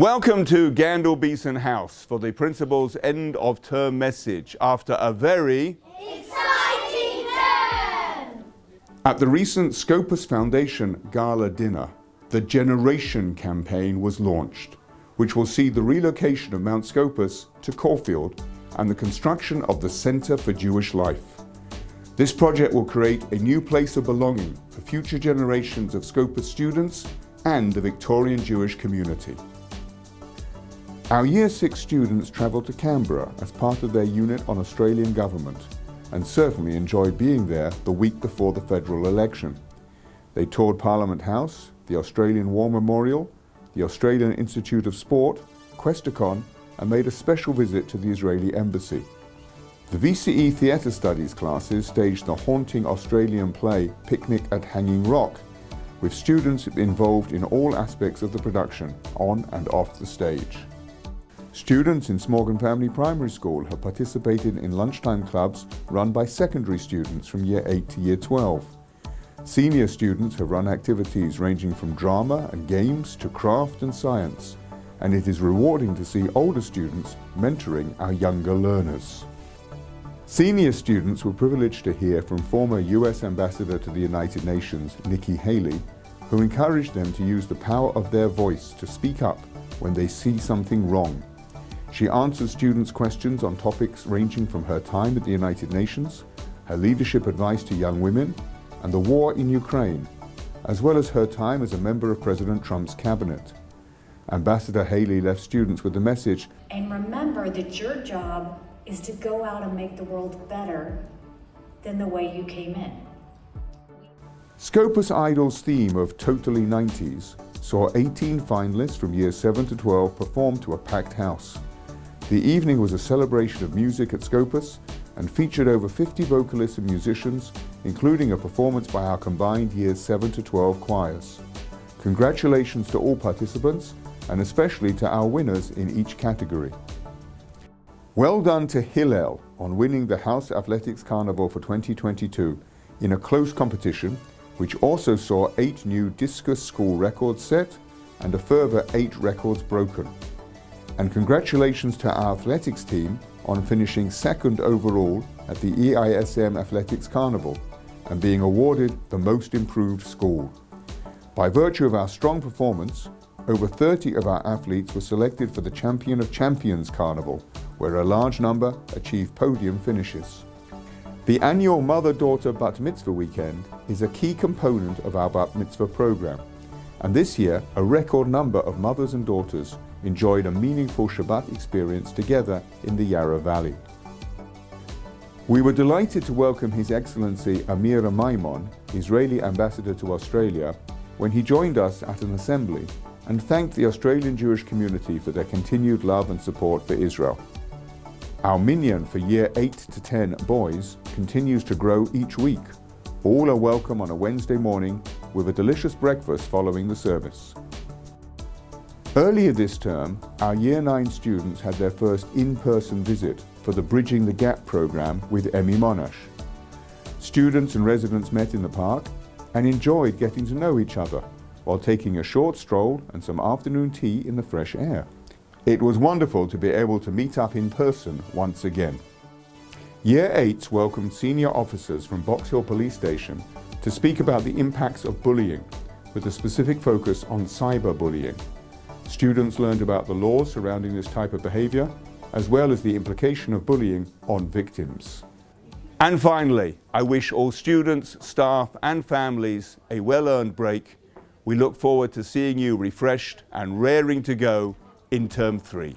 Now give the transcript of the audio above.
Welcome to Gandel Beeson House for the principal's end of term message after a very exciting term. At the recent Scopus Foundation Gala dinner, the Generation campaign was launched, which will see the relocation of Mount Scopus to Caulfield and the construction of the Center for Jewish Life. This project will create a new place of belonging for future generations of Scopus students and the Victorian Jewish community. Our Year 6 students travelled to Canberra as part of their unit on Australian government and certainly enjoyed being there the week before the federal election. They toured Parliament House, the Australian War Memorial, the Australian Institute of Sport, Questacon, and made a special visit to the Israeli Embassy. The VCE Theatre Studies classes staged the haunting Australian play Picnic at Hanging Rock, with students involved in all aspects of the production, on and off the stage. Students in Smorgon Family Primary School have participated in lunchtime clubs run by secondary students from Year 8 to Year 12. Senior students have run activities ranging from drama and games to craft and science, and it is rewarding to see older students mentoring our younger learners. Senior students were privileged to hear from former US Ambassador to the United Nations, Nikki Haley, who encouraged them to use the power of their voice to speak up when they see something wrong. She answered students' questions on topics ranging from her time at the United Nations, her leadership advice to young women, and the war in Ukraine, as well as her time as a member of President Trump's cabinet. Ambassador Haley left students with the message, and remember that your job is to go out and make the world better than the way you came in. Scopus Idol's theme of Totally 90s saw 18 finalists from Years 7 to 12 perform to a packed house. The evening was a celebration of music at Scopus and featured over 50 vocalists and musicians, including a performance by our combined Years 7 to 12 choirs. Congratulations to all participants, and especially to our winners in each category. Well done to Hillel on winning the House Athletics Carnival for 2022 in a close competition, which also saw 8 new discus school records set and a further 8 records broken. And congratulations to our athletics team on finishing second overall at the EISM Athletics Carnival and being awarded the Most Improved School. By virtue of our strong performance, over 30 of our athletes were selected for the Champion of Champions Carnival, where a large number achieved podium finishes. The annual Mother-Daughter Bat Mitzvah weekend is a key component of our Bat Mitzvah program, and this year a record number of mothers and daughters enjoyed a meaningful Shabbat experience together in the Yarra Valley. We were delighted to welcome His Excellency Amira Maimon, Israeli Ambassador to Australia, when he joined us at an assembly and thanked the Australian Jewish community for their continued love and support for Israel. Our minyan for Year 8 to 10 boys continues to grow each week. All are welcome on a Wednesday morning with a delicious breakfast following the service. Earlier this term, our Year 9 students had their first in-person visit for the Bridging the Gap program with Emmy Monash. Students and residents met in the park and enjoyed getting to know each other while taking a short stroll and some afternoon tea in the fresh air. It was wonderful to be able to meet up in person once again. Year 8s welcomed senior officers from Box Hill Police Station to speak about the impacts of bullying, with a specific focus on cyberbullying. Students learned about the laws surrounding this type of behaviour, as well as the implication of bullying on victims. And finally, I wish all students, staff and families a well-earned break. We look forward to seeing you refreshed and raring to go in Term 3.